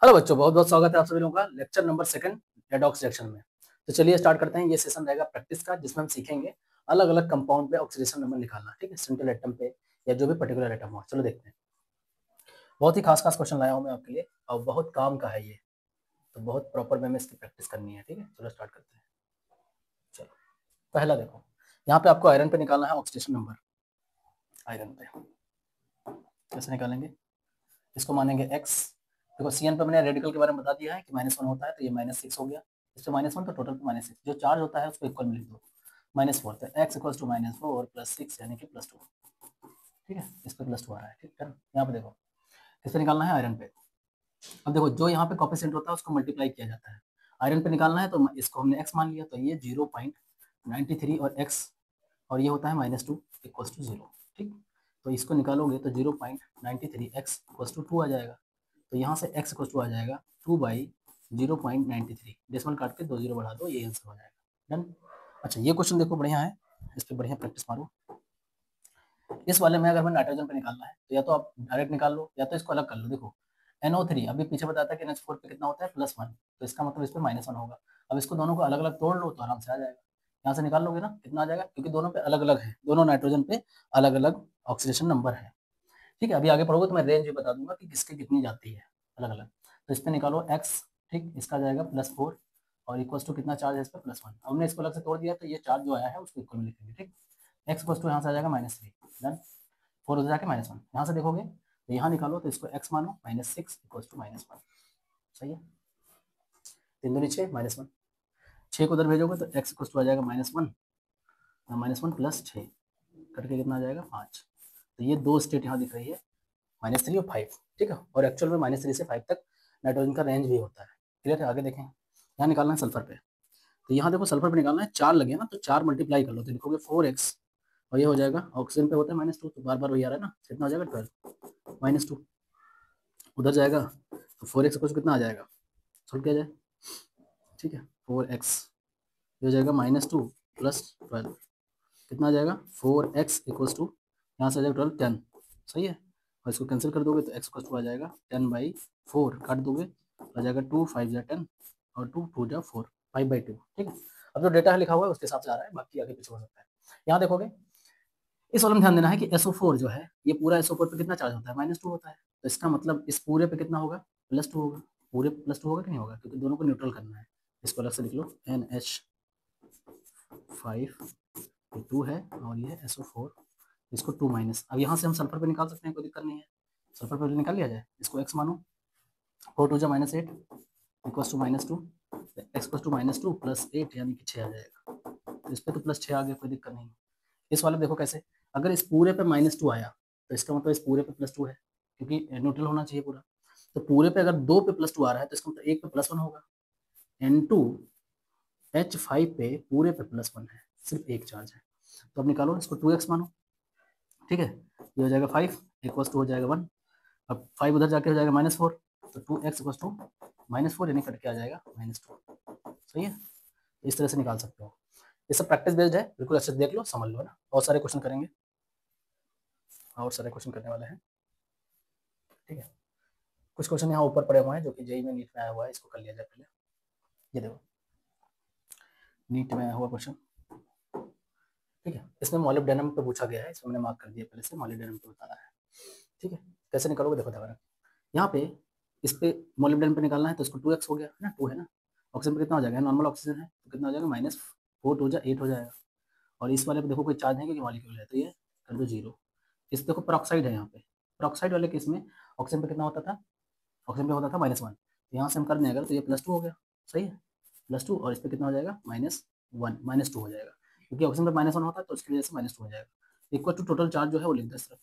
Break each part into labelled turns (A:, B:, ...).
A: Hello बच्चों, बहुत बहुत स्वागत है आप सभी लोगों का lecture number second redox reaction में। तो चलिए स्टार्ट करते हैं। ये सेशन रहेगा प्रैक्टिस का, जिसमें हम सीखेंगे अलग अलग कंपाउंड पे ऑक्सीडेशन नंबर निकालना। ठीक है, सिंगल एटम पे या जो भी पर्टिकुलर एटम हो। चलो देखते हैं। बहुत ही खास खास क्वेश्चन लाया हूँ मैं आपके लिए और बहुत काम का है ये, तो बहुत प्रॉपर वे में इसकी प्रैक्टिस करनी है। ठीक है, चलो स्टार्ट करते हैं। चलो पहला देखो, यहाँ पे आपको आयरन पे निकालना है ऑक्सीडेशन नंबर। आयरन पे कैसे निकालेंगे? इसको मानेंगे एक्स। देखो CN पे मैंने रेडिकल के बारे में बता दिया है कि -1 होता है, तो ये -6 हो गया। इस पे -1 तो टोटल पे -6, जो चार्ज होता है उसको इक्वल में लिख दो। -4, तो x इक्वल्स टू -4 प्लस 6 यानी कि +2। ठीक है, इस पे +2 आ रहा है। ठीक है, यहाँ पे देखो इस पे निकालना है आयरन पे। अब देखो जो यहाँ पे कोफिशिएंट होता है उसको मल्टीप्लाई किया जाता है। आयरन पे निकालना है तो इसको हमने x मान लिया, तो ये 0.93 और x और ये होता है -2 इक्वल्स टू 0। ठीक, तो इसको निकालोगे तो 0.93 x इक्वल्स टू 2 आ जाएगा। तो यहाँ से x इक्वल्स टू आ जाएगा 2/0.93। डेसिमल काट के 2 0 बढ़ा दो, ये आंसर हो जाएगा। डन। अच्छा ये क्वेश्चन देखो बढ़िया है, इस पे बढ़िया प्रैक्टिस मारो। इस वाले में अगर हमें नाइट्रोजन पे निकालना है तो या तो आप डायरेक्ट निकाल लो या तो इसको अलग कर लो। देखो NO3 अभी पीछे बताया था कि NH4 पे कितना होता है +1, तो इसका मतलब इस पे -1 होगा। अब इसको दोनों को अलग अलग तोड़ लो तो आराम से आ जाएगा। यहाँ से निकाल लोगे ना, कितना आ जाएगा, क्योंकि दोनों पे अलग अलग है, दोनों नाइट्रोजन पे अलग अलग ऑक्सीडेशन नंबर है। ठीक है, अभी आगे पढ़ोगे तो मैं रेंज भी बता दूंगा कि किसके कितनी जाती है अलग अलग। तो इस पे निकालो x। ठीक, इसका जाएगा +4 और इक्वल्स टू कितना चार्ज है इस पर +1। हमने इसको अलग से तोड़ दिया तो ये चार्ज जो आया है उसको इक्वल में लिखेंगे। ठीक, x इक्वल्स टू यहाँ से आ जाएगा -3। डन। 4 उधर जाके -1, यहाँ से देखोगे तो यहाँ निकालो तो इसको x मानो, -6 इक्वल्स टू -1। सही है, 3 दूनी 6 -1, 6 को उधर भेजोगे तो x इक्वल्स टू आ जाएगा -1, -1 प्लस 6 करके कितना आ जाएगा 5। तो ये दो स्टेट यहाँ दिख रही है, -3 और 5। ठीक है, और एक्चुअल में -3 से 5 तक नाइट्रोजन का रेंज भी होता है। क्लियर है? आगे देखें, यहाँ निकालना है सल्फर पे। तो यहाँ देखो सल्फर पे निकालना है, 4 लगे ना, तो 4 मल्टीप्लाई कर लो तो लिखोगे 4x और ये हो जाएगा, ऑक्सीजन पे होता है -2 तो बार बार वही आ रहा है ना, कितना हो जाएगा 12 -2 उधर जाएगा तो 4x कुछ कितना आ जाएगा, सॉल्व किया जाए। ठीक है, 4x ये हो जाएगा -2 प्लस 12 कितना आ जाएगा 4x इक्वल्स टू, यहाँ से आ जाएगा 12 10। सही है, और इसको कैंसिल कर दोगे तो x इक्वल्स टू आ जाएगा 10/4, काट दोगे आ जाएगा 2 5 जा 10 और 2 2 जा 4, 5/2। ठीक है, अब जो डेटा है लिखा हुआ है उसके हिसाब से आ रहा है, बाकी आगे पीछे हो सकता है। यहाँ देखोगे इस वाले में ध्यान देना है कि SO4 जो है ये पूरा SO4 पे कितना चार्ज होता है, -2 होता है। तो इसका मतलब इस पूरे पे कितना होगा, +2 होगा। पूरे पे +2 होगा कि नहीं होगा, क्योंकि दोनों को न्यूट्रल करना है। इसको अलग से लिख लो, NH5 2 है और ये SO4, इसको 2 माइनस। अब यहाँ से हम सल्फर पे निकाल सकते हैं, कोई दिक्कत नहीं है। सल्फर पे निकाल लिया जाए, इसको x मानो, 4 2 जा -8 equals to -2, x equals to -2 plus 8 यानी कि 6 आ जाएगा। तो इस पे तो +6 आ गया, कोई दिक्कत नहीं। इस वाले देखो कैसे, अगर इस पूरे पे -2 आया तो इसका मतलब इस पूरे पे +2 है, क्योंकि न्यूट्रल होना चाहिए पूरा। तो पूरे पे अगर 2 पे +2 आ रहा है तो इसका मतलब 1 पे +1 होगा। N2 H5 पे पूरे पे +1 है, सिर्फ एक चार्ज है। तो अब निकालो इसको, 2x मानो। ठीक है, ये हो जाएगा 5 इक्वल्स टू हो जाएगा 1। अब 5 उधर जाके हो जाएगा -4, तो 2x इक्वल्स टू -4 यानी कट के आ जाएगा -2। सही है, इस तरह से निकाल सकते हो। ये सब प्रैक्टिस बेस्ड है, बिल्कुल अच्छे से देख लो, समझ लो ना। और सारे क्वेश्चन करेंगे, और सारे क्वेश्चन करने वाले हैं। ठीक है, कुछ क्वेश्चन यहाँ ऊपर पड़े हुए हैं जो कि जेई में नीट में आया हुआ है, इसको कर लिया जाए पहले। ये देखो नीट में आया हुआ क्वेश्चन। ठीक है, इसमें मॉलिब्डेनम पे पूछा गया है, इसमें मैंने मार्क कर दिया पहले से, मॉलिब्डेनम पे बताना है। ठीक है, कैसे निकालोगे देखो दोबारा। यहाँ पे इस पे मॉलिब्डेनम पे निकालना है तो इसको 2x हो गया है ना, 2 है ना। ऑक्सीजन पे कितना हो जाएगा, नॉर्मल ऑक्सीजन है तो कितना हो जाएगा, -4 2 जा 8 हो जाएगा। और इस वाले पे देखो कोई चार्ज है कि मॉलिक्यूल है, तो ये कर दो 0। इस देखो पेरोक्साइड है, यहाँ पे पेरोक्साइड वाले केस में ऑक्सीजन पे कितना होता था, ऑक्सीजन पे होता था -1, तो यहाँ से हम कर दें अगर तो ये +2 हो गया। सही है, +2 और इस पर कितना हो जाएगा -1 -2 हो जाएगा, क्योंकि ऑक्सीजन पर -1 होता है तो उसकी वजह से -2 हो जाएगा। इक्वल टू टोटल चार्ज जो है वो लिख दे सिर्फ,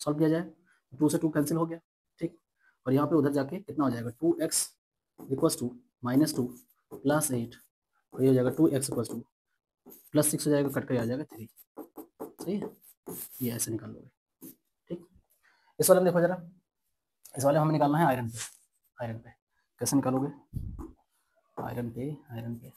A: सॉल्व किया जाए। 2 से 2 कैंसिल हो गया। ठीक, और यहाँ पे उधर जाके कितना हो जाएगा, 2x इक्वल्स टू -2 प्लस 8, और ये हो जाएगा 2x इक्वल्स टू +6 हो जाएगा, कट कर आ जाएगा 3। सही है, ये ऐसे निकाल लोगे। ठीक, इस वाले में देखो जरा, इस वाले में हमें निकालना है आयरन पे। आयरन पे कैसे निकालोगे, आयरन पे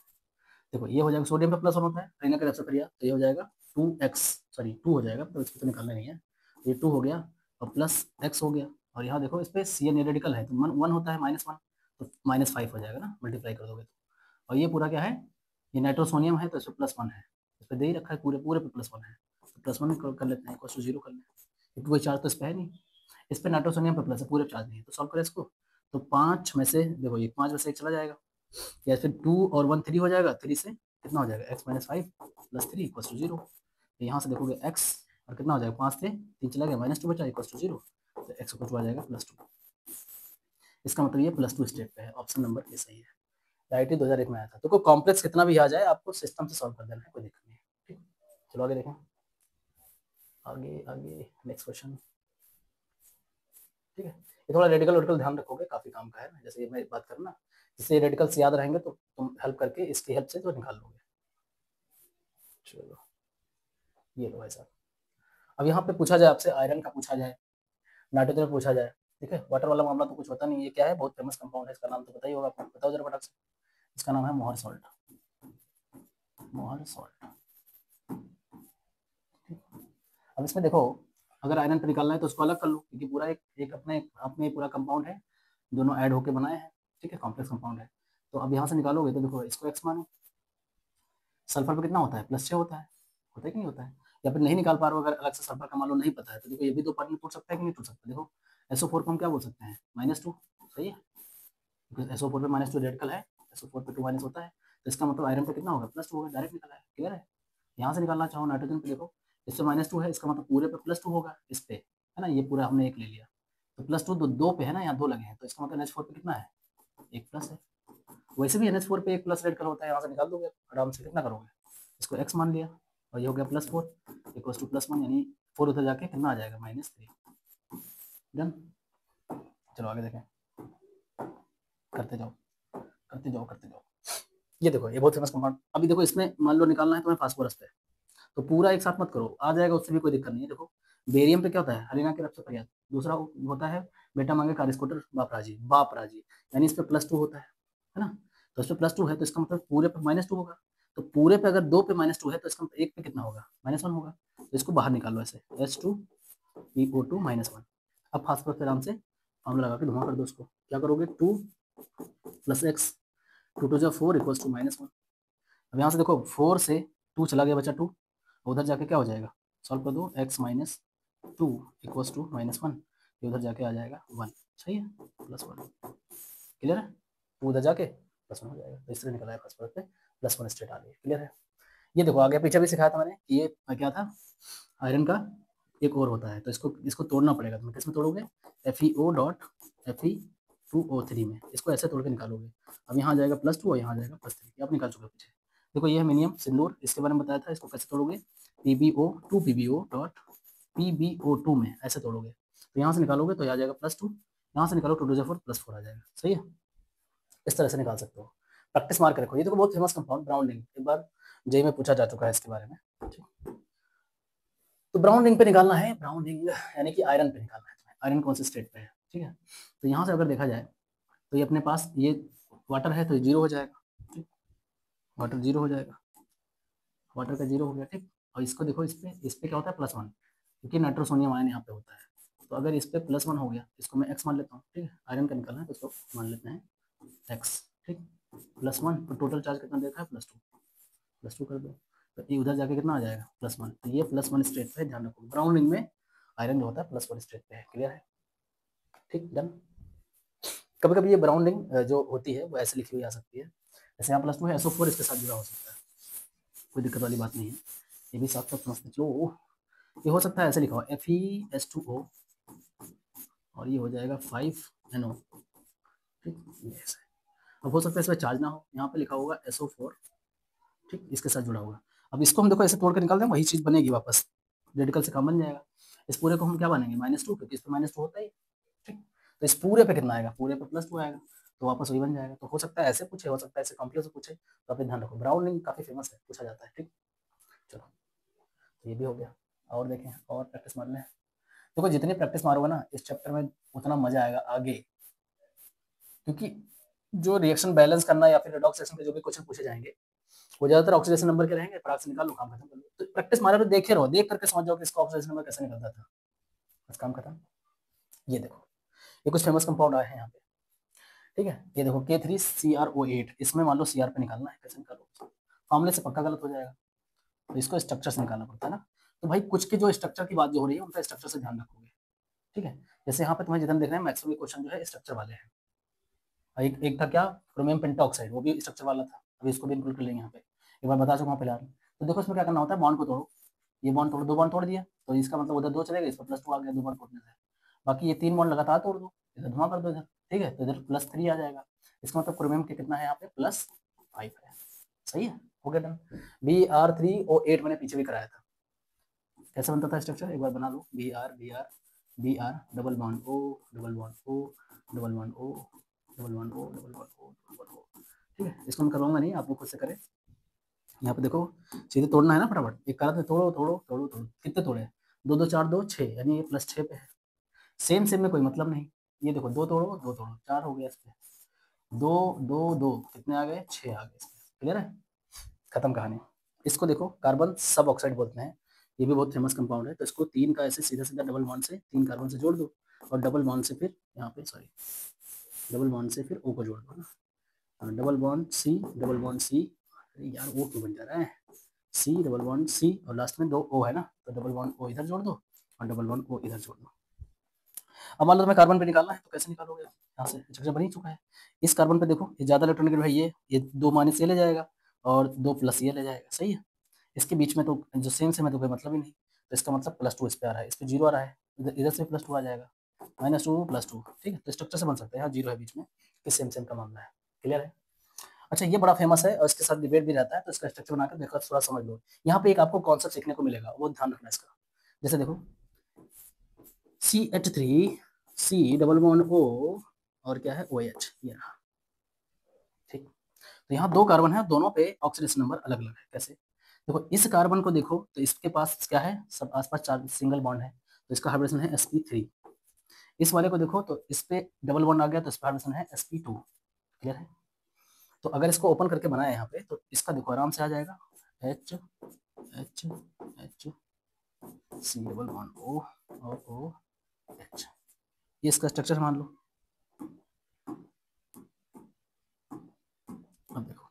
A: देखो ये हो जाएगा, सोडियम पे +1 होता है, ट्राइंगल का रेफर करिए तो ये हो जाएगा 2x, सॉरी 2 हो जाएगा, तो इसको तो निकालना नहीं है। ये 2 हो गया और प्लस x हो गया, और यहाँ देखो इस पर CN रेडिकल है तो 1 होता है -1, तो -5 हो जाएगा ना, मल्टीप्लाई कर दोगे तो। और ये पूरा क्या है, ये नाइट्रोसोनियम है तो इस पर +1 है, इस पर दे ही रखा है, पूरे पूरे पे +1 है, तो +1 कर लेते हैं, इक्वल टू 0 कर लें, क्योंकि कोई चार्ज तो इस पर है नहीं, इस पर नाइट्रोसोनियम पे प्लस है, पूरे चार्ज नहीं है, तो सॉल्व करें इसको। तो 5 में से देखो, ये 5 में से 1 चला जाएगा, या फिर 2 और 1 3 हो जाएगा, 3 से कितना हो जाएगा, x - 5 + 3 = 0। तो यहाँ से देखोगे x और कितना हो जाएगा, 5 से 3 चला गया, -2 बचा, = 0, तो x = आ जाएगा +2। इसका मतलब ये +2 स्टेप पे है, ऑप्शन नंबर ए सही है। IIT 2001 में आया था। तो कोई कॉम्प्लेक्स कितना भी आ जाए आपको सिस्टम से सॉल्व कर देना है, कोई दिक्कत नहीं है। ठीक, चलो आगे देखें, आगे आगे नेक्स्ट क्वेश्चन। ठीक है, ये थोड़ा रेडिकल वेडिकल ध्यान रखोगे, काफी काम का है ना, जैसे ये मैं बात करूँ ना, इससे रेडिकल्स याद रहेंगे तो तुम हेल्प करके इसकी हेल्प से तो निकाल लोगे। चलो ये लो भाई साहब, अब यहाँ पे पूछा जाए आपसे, आयरन का पूछा जाए, नाइट्रोजन में पूछा जाए, ठीक है, वाटर वाला मामला तो कुछ होता नहीं, ये क्या है, बहुत फेमस कंपाउंड है, इसका नाम तो पता ही होगा आपको, बताओ जरा फटाक से। इसका नाम है मोहर सॉल्ट, मोहर सॉल्ट। अब इसमें देखो, अगर आयरन पे निकालना है तो उसको अलग कर लो, क्योंकि पूरा एक अपने पूरा कंपाउंड है, दोनों ऐड होके बनाए हैं, ठीक है, कॉम्प्लेक्स कंपाउंड है। तो अब यहाँ से निकालोगे तो देखो, इसको x मानो, सल्फर पे कितना होता है, +6 होता है कि नहीं होता है, या फिर नहीं निकाल पा रहे हो, अगर अलग से सल्फर का मान लो नहीं पता है, तो देखो ये भी 2 पार्ट में टूट सकता है कि नहीं टूट सकता, देखो SO4 को हम क्या बोल सकते हैं, -2, सही है, क्योंकि SO4 पे -2 रेडिकल है, SO4 पे 2 माइनस होता है, तो इसका मतलब आयरन पे कितना होगा, +2 होगा, डायरेक्ट निकला है, क्लियर है। यहाँ से निकालना चाहो नाइट्रोजन पे, देखो इससे -2 है, इसका मतलब पूरे पे +2 होगा, इस पे है ना, ये पूरा हमने एक ले लिया, तो +2 दो पे है ना, यहाँ 2 लगे हैं, तो इसका मतलब NH4 पे कितना है, एक प्लस है। वैसे भी NH4 पे एक प्लस रेड कलर होता है, यहाँ से निकाल दोगे आराम से, कितना करोगे, इसको x मान लिया, और ये हो गया +4 = +1, यानी 4 उधर जाके कितना आ जाएगा, -3। डन, चलो आगे देखें, करते जाओ करते जाओ करते जाओ। ये देखो, ये बहुत फेमस कंपाउंड, अभी देखो इसमें मान लो निकालना है तुम्हें फास्फोरस पे, तो पूरा एक साथ मत करो, आ जाएगा, उससे भी कोई दिक्कत नहीं है। देखो बेरियम पे क्या होता है, हरिना के रक्त प्रयास, दूसरा होता है बेटा मांगे कारिस्कोटर बापराजी, यानी इस पे +2 होता है ना, तो इस पे +2 है, तो इसका मतलब पूरे पे -2 होगा, तो पूरे पे अगर 2 पे -2 है तो इसका मतलब एक पे कितना होगा, -1 होगा, तो इसको बाहर निकालो ऐसे, H2PO2 -1। अब फास्फोरस पे आराम से फॉर्मूला लगा के धुआं कर दो उसको, क्या करोगे, 2 + x, 2 2 जा 4 = -1। अब यहाँ से देखो 4 से 2 चला गया, बचा 2, उधर जाके क्या हो जाएगा, सॉल्व कर दो, x - 2 = -1, ये उधर जाके आ जाएगा 1, सही है, +1, क्लियर है, वो उधर जाके +1 हो जाएगा, तो इस तरह निकला है फास्फोरस पे +1 स्टेट आ रही है, क्लियर है। ये देखो आगे पीछे भी सिखाया था मैंने, ये क्या था, आयरन का एक और होता है, तो इसको इसको तोड़ना पड़ेगा, तुम किसमें तोड़ोगे, FeO.Fe2O3 में, इसको ऐसे तोड़ के निकालोगे। अब यहाँ आ जाएगा +2 और यहाँ आ जाएगा +3, आप निकाल चुके पीछे। देखो ये है मिनियम सिंदूर, इसके बारे में बताया था, इसको कैसे तोड़ोगे, PbO2 में ऐसे तोड़ोगे, तो यहाँ से निकालोगे तो आ जाएगा +2, यहाँ से निकालो 2 2 4 +4 आ जाएगा, सही है, इस तरह से निकाल सकते हो, प्रैक्टिस मार के रखो। ये देखो बहुत फेमस कंपाउंड ब्राउन रिंग, एक बार जेई में पूछा जा चुका है इसके बारे में, ठीक। तो ब्राउन रिंग पे निकालना है, ब्राउन रिंग यानी कि आयरन पे निकालना है, आयरन कौन से स्टेट पे है, ठीक है। तो यहाँ से अगर देखा जाए तो ये अपने पास ये वाटर है, तो 0 हो जाएगा, ठीक, वाटर 0 हो जाएगा, वाटर का 0 हो गया, ठीक। और इसको देखो, इस पे क्या होता है, +1, क्योंकि नाइट्रोसोनियम आयन यहाँ पे होता है, तो अगर इस पे +1 हो गया, इसको मैं x मान लेता हूँ, ठीक है, आयरन का निकालना है तो इसको मान लेते हैं x, ठीक, +1, तो टोटल चार्ज कितना देखा है, +2 कर दो, तो ये उधर जाके कितना आ जाएगा, +1, तो ये +1 स्टेट पे, ध्यान रखो ब्राउन रिंग में आयरन जो होता है +1 स्टेट पे है, क्लियर है, ठीक, डन। कभी कभी ये ब्राउन रिंग जो होती है वो ऐसे लिखी हुई आ सकती है, जैसे यहाँ +2 है, SO4 इसके साथ जुड़ा हो सकता है, कोई दिक्कत वाली बात नहीं है, ये भी साथ साथ समझते चलो। ये हो सकता है ऐसे लिखा हो FeS2O, और ये हो जाएगा 5NO, ठीक, ये ऐसे। अब हो सकता है इसमें चार्ज ना हो, यहाँ पे लिखा होगा SO4, ठीक, इसके साथ जुड़ा होगा। अब इसको हम देखो ऐसे तोड़ के निकाल दें, वही चीज़ बनेगी वापस, रेडिकल से काम बन जाएगा। इस पूरे को हम क्या बनेंगे, -2, क्योंकि इस पे -2 होता है, ठीक। तो इस पूरे पे कितना आएगा, पूरे पे +2 आएगा, तो वापस वही बन जाएगा। तो हो सकता है ऐसे पूछे, हो सकता है ऐसे कॉम्प्लेक्स पूछे, तो आप ध्यान रखो, ब्राउन रिंग काफ़ी फेमस है, पूछा जाता है, ठीक। चलो, तो ये भी हो गया, और देखें, और प्रैक्टिस मार लें। देखो जितनी प्रैक्टिस मारोगे ना इस चैप्टर में, उतना मजा आएगा आगे, क्योंकि जो रिएक्शन बैलेंस करना या फिर रेडॉक्स रिएक्शन के जो भी क्वेश्चन पूछे जाएंगे, वो ज्यादातर ऑक्सीडेशन नंबर के रहेंगे, फटाक से निकाल लो, काम खत्म कर लो। तो प्रैक्टिस मारे तो देखे रहो, देख करके समझ जाओ कि इसका ऑक्सीडेशन नंबर कैसे निकलता था, बस काम खत्म। ये देखो ये कुछ फेमस कंपाउंड आए हैं यहाँ पे, ठीक है। ये देखो K3CrO8, इसमें मान लो Cr पे निकालना है, कैसे निकालो, फॉर्मूले से पक्का गलत हो जाएगा, तो इसको स्ट्रक्चर से निकालना पड़ता है ना। तो भाई कुछ के जो स्ट्रक्चर की बात जो हो रही है उनका स्ट्रक्चर से ध्यान रखोगे, ठीक है। जैसे यहाँ पे तुम्हें जितना देख रहे हैं मैक्सिमम क्वेश्चन जो है स्ट्रक्चर वाले हैं। एक था क्या, क्रोमियम पेंटाऑक्साइड, वो भी स्ट्रक्चर वाला था, अभी इसको भी इंक्लूड कर लेंगे यहाँ पे, एक बार बता चुका हूँ फिलहाल। तो देखो इसमें क्या करना होता है, बॉन्ड को तोड़ो, ये बॉन्ड तोड़ो, 2 बॉन्ड तोड़ दिया तो इसका मतलब उधर 2 चलेगा, इस पर +2 आ गया 2 बॉन्ड तोड़ने से। बाकी ये 3 बॉन्ड लगातार तोड़ दो, इधर धुआं कर दो इधर, ठीक है, तो इधर +3 आ जाएगा। इसका मतलब क्रोमियम के कितना है यहाँ पे +5 है, सही है, हो गया डन। Br3O8 मैंने पीछे भी कराया था, कैसे बनता था स्ट्रक्चर, एक बार बना लो, Br double bond O double bond O double bond O double bond O double bond O double bond O, ठीक है। इसको मैं करवाऊंगा नहीं, आप लोग खुद से करें। यहाँ पे देखो सीधे तोड़ना है ना फटाफट, एक करा तोड़ो तोड़ो तोड़ो तोड़ो, कितने तोड़े, 2 2 4 2 6, यानी ये +6 पे है, सेम सेम में कोई मतलब नहीं। ये देखो 2 तोड़ो 2 तोड़ो 4 हो गया, इस पे 2 2 2 कितने आ गए, 6 आ गए इसमें, क्लियर है, खत्म कहानी। इसको देखो कार्बन सब ऑक्साइड बोलते हैं, ये भी बहुत फेमस कंपाउंड है। तो इसको 3 का ऐसे सीधा सीधा डबल बॉन्ड से 3 कार्बन से जोड़ दो, और डबल बॉन्ड से फिर यहाँ पे सॉरी डबल बॉन्ड से फिर O को जोड़ दो ना, double bond C double bond C, अरे यार O क्यों बन जा रहा है, C डबल बॉन्ड C और लास्ट में 2 O है ना, तो डबल बॉन्ड O इधर जोड़ दो और डबल बॉन्ड O इधर जोड़ दो। अब मान लो तुम्हें कार्बन पे निकालना है, तो कैसे निकालोगे, यहाँ से स्ट्रक्चर बन ही चुका है। इस कार्बन पे देखो ये ज्यादा इलेक्ट्रॉनिक भाई, ये 2 माइनस ये ले जाएगा और 2 प्लस ये ले जाएगा, सही है। इसके बीच में तो जो सेम सेम है तो कोई मतलब ही नहीं, तो इसका मतलब +2 इस पे आ रहा है, इस पे 0 आ रहा है, इधर से +2 आ जाएगा, -2 +2, ठीक है। तो स्ट्रक्चर से बन सकता है, यहाँ 0 है बीच में, कि सेम सेम का मामला है, क्लियर है। अच्छा ये बड़ा फेमस है और इसके साथ डिबेट भी रहता है, तो इसका स्ट्रक्चर बनाकर देखो, थोड़ा समझ लो। यहाँ पे एक आपको कॉन्सेप्ट सीखने को मिलेगा, वो ध्यान रखना इसका। जैसे देखो CH3 C double bond O और क्या है OH, ये रहा, ठीक। तो यहाँ 2 कार्बन है, दोनों पे ऑक्सीडेशन नंबर अलग अलग है, कैसे, देखो इस कार्बन को देखो तो इसके पास क्या है, सब आसपास 4 सिंगल बॉन्ड है, तो इसका हाइब्रिडेशन है sp3। इस वाले को देखो तो इस पे डबल बॉन्ड आ गया, तो इसका हाइब्रिडेशन है sp2, क्लियर है। तो अगर इसको ओपन करके बनाया यहाँ पे, तो इसका देखो आराम से आ जाएगा H H H C double bond O और OH, ये इसका स्ट्रक्चर मान लो। अब देखो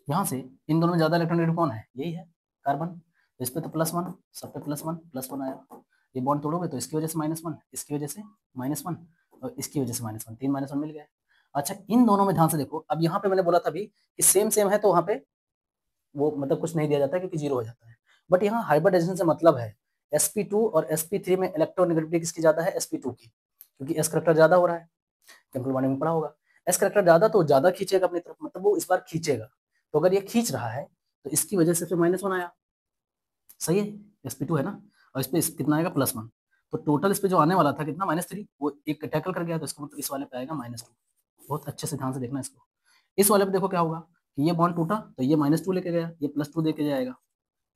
A: यहाँ से इन दोनों में ज्यादा इलेक्ट्रॉन कौन है, यही है कार्बन, तो इस पे तो +1, सब पे +1 आया, ये बॉन्ड तोड़ोगे तो इसकी वजह से -1, इसकी वजह से -1 और इसकी वजह से -1, 3 -1 मिल गए। अच्छा इन दोनों में ध्यान से देखो, अब यहाँ पे मैंने बोला था अभी कि सेम सेम है, तो वहाँ पे वो मतलब कुछ नहीं दिया जाता क्योंकि 0 हो जाता है, बट यहाँ हाइब्रिडाइजेशन से मतलब है sp2 और sp3 में इलेक्ट्रोनेगेटिविटी किसकी ज्यादा है, sp2 की, क्योंकि s करेक्टर ज्यादा हो रहा है, केमिकल बॉन्डिंग में पढ़ा होगा, s करेक्टर ज्यादा तो ज्यादा खींचेगा अपनी तरफ, मतलब वो इस बार खींचेगा, तो अगर ये खींच रहा है तो इसकी वजह से फिर -1 आया, सही है, sp2 है ना, और इस पे कितना आएगा +1, तो टोटल इस पे जो आने वाला था कितना -3, वो एक टैकल कर गया, तो इसका मतलब इस वाले पे आएगा -2। बहुत अच्छे से ध्यान से देखना इसको। इस वाले पे देखो क्या होगा कि ये बॉन्ड टूटा तो ये -2 लेके गया, ये +2 देके जाएगा।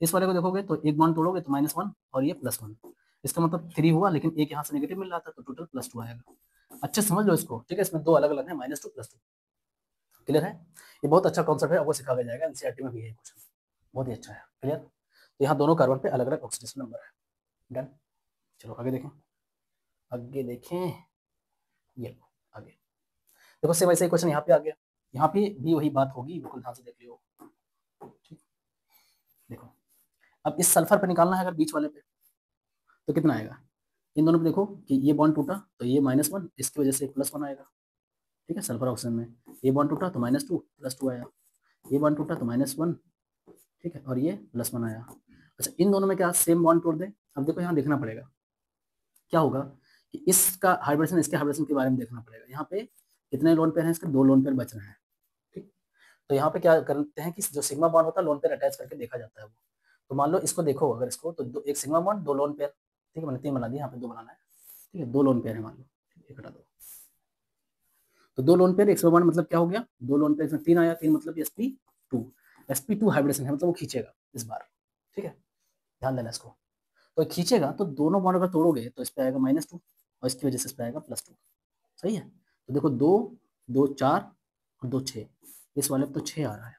A: इस वाले को देखोगे तो एक बॉन्ड तोड़ोगे तो -1 और ये +1, इसका मतलब 3 हुआ, लेकिन एक यहाँ से नेगेटिव मिल रहा था, तो टोटल +2 आएगा। अच्छे से समझ लो इसको, ठीक है, इसमें 2 अलग अलग है, -2 +2, क्लियर है। ये बहुत अच्छा कॉन्सेप्ट है, आपको सिखाया जाएगा, एनसीईआरटी में भी है क्वेश्चन, बहुत ही अच्छा है, क्लियर। तो यहाँ दोनों कार्बन पे अलग अलग ऑक्सीडेशन नंबर है, डन। चलो आगे देखें, आगे देखें, ये लो आगे देखो, सेम वैसे ही क्वेश्चन यहाँ पे आ गया, यहाँ पे भी वही बात होगी, बिल्कुल ध्यान से देख लियो, ठीक। देखो अब इस सल्फर पे निकालना है अगर बीच वाले पे, तो कितना आएगा, इन दोनों पे देखो कि ये बॉन्ड टूटा तो ये -1, इसकी वजह से +1 आएगा, ठीक है, सल्फर ऑक्सीजन में ये बॉन्ड टूटा तो -2 +2 आया, ये बॉन्ड टूटा तो -1, ठीक है, और ये +1 आया। अच्छा इन दोनों में क्या सेम बॉन्ड तोड़ दे, अब देखो यहाँ देखना पड़ेगा क्या होगा कि इसका हाइब्रिडेशन इसके हाइब्रिडेशन के बारे में देखना पड़ेगा। यहाँ पे कितने लोन पेयर हैं, इसके 2 लोन पेयर बच रहे हैं, ठीक। तो यहाँ पे क्या करते हैं कि जो सिग्मा बॉन्ड होता है लोन पेयर अटैच करके देखा जाता है वो, तो मान लो इसको देखो अगर इसको तो एक सिग्मा बॉन्ड 2 लोन पेयर, ठीक है, मैंने 3 बना दिया, यहाँ पे 2 बनाना है, ठीक है, 2 लोन पेयर है मान लो, एक हटा दो, तो 2 लोन पेयर 101 मतलब क्या हो गया, 2 लोन पेयर इसमें 3 आया, 3 मतलब sp2 हाइब्रिडेशन है, मतलब वो खींचेगा इस बार, ठीक है, ध्यान देना इसको। तो खींचेगा तो दोनों बॉन्ड अगर तोड़ोगे तो इस पे आएगा -2 और इसकी वजह से इस पे आएगा +2, सही है। तो देखो 2 2 4 और 2 6, इस वाले पे तो 6 आ रहा है,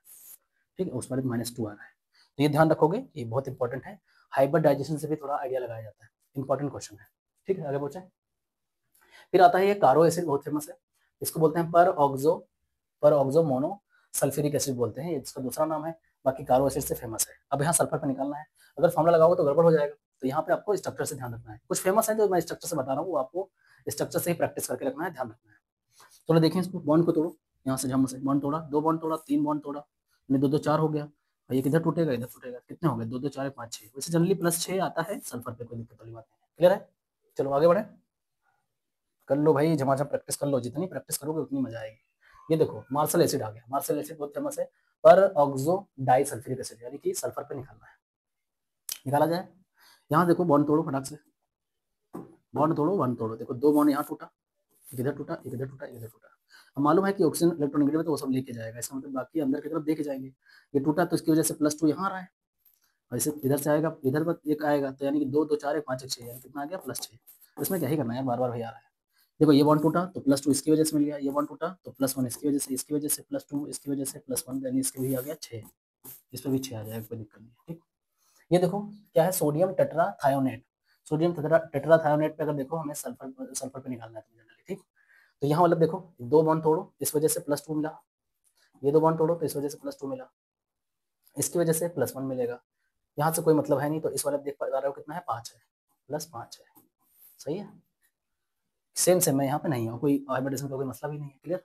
A: ठीक है, उस वाले पे -2 आ रहा है, तो ये ध्यान रखोगे, ये बहुत इंपॉर्टेंट है, हाइब्रिडाइजेशन से भी थोड़ा आइडिया लगाया जाता है, इंपॉर्टेंट क्वेश्चन है, ठीक है, आगे पूछे। फिर आता है ये कारो एसिड, बहुत फेमस है, इसको बोलते हैं पर ऑक्सो मोनो सल्फ्यूरिक एसिड बोलते हैं, ये इसका दूसरा नाम है। बाकी कारो एसिड से फेमस है। अब यहाँ सल्फर पे निकालना है, अगर फॉर्मुला लगाओगे तो गड़बड़ हो जाएगा, तो यहाँ पे आपको स्ट्रक्चर से ध्यान रखना है। कुछ फेमस है जो मैं स्ट्रक्चर से बता रहा हूँ, वो आपको स्ट्रक्चर से ही प्रैक्टिस करके रखना है, ध्यान रखना है। चलो देखें इसको, बॉन्ड को तोड़ो, यहाँ से जम से बॉन्ड तोड़ा, 2 बॉन्ड तोड़ा, 3 बॉन्ड तोड़ा, यानी 2 2 4 हो गया, और ये किधर टूटेगा, इधर टूटेगा, कितने हो गए, 2 2 4 5 6। वैसे जनरली +6 आता है सल्फर पे, कोई दिक्कत वाली बात नहीं है। क्लियर है? चलो आगे बढ़े, कर लो भाई, झमाझम प्रैक्टिस कर लो, जितनी प्रैक्टिस करोगे उतनी मजा आएगी। ये देखो मार्शल एसिड आ गया, मार्शल एसिड बहुत फेमस है, पर ऑक्सो डाई सल्फ्यूरिक एसिड, यानी कि सल्फर पे निकालना है, निकाला जाए। यहाँ देखो बॉन्ड तोड़ो फटाक से, बॉन्ड तोड़ो, बॉन्ड तोड़ो, देखो 2 बॉन्ड यहाँ टूटा, एक इधर टूटा, एक इधर टूटा, एक इधर टूटा। अब मालूम है कि ऑक्सीजन इलेक्ट्रोनेगेटिव है तो वो सब लेके जाएगा, इसका मतलब बाकी अंदर की तरफ देके जाएंगे। ये टूटा तो इसकी वजह से +2 यहाँ आ रहा है, और इसे इधर से आएगा, इधर पर एक आएगा, तो यानी कि 2 2 4 1 5 1 6, यानी कितना आ गया, +6। इसमें क्या ही करना है यार, बार बार वही आ रहा है। देखो ये बॉन्ड टूटा तो +2 इसकी वजह से मिल गया, ये बॉन्ड टूटा तो +1 इसकी वजह से, इसकी वजह से +2 इसकी वजह से +1, यानी इसके भी आ गया 6, इस पर भी 6 आ जाएगा, कोई दिक्कत नहीं है। ठीक, ये देखो क्या है, सोडियम टेट्राथायोनेट, सोडियम टेट्राथायोनेट पे अगर देखो हमें सल्फर सल्फर पे निकालना है जनरली। ठीक, तो यहाँ मतलब देखो 2 बॉन्ड तोड़ो, इस वजह से +2 मिला, ये 2 बॉन्ड तोड़ो तो इस वजह से +2 मिला, इसकी वजह से +1 मिलेगा। यहाँ से कोई मतलब है नहीं, तो इस वाले देख पा रहे हो कितना है, 5 है, +5 है, सही है। सेम सेम है, यहाँ पे नहीं है कोई हाइब्रिडेशन का कोई मसला भी नहीं है। क्लियर?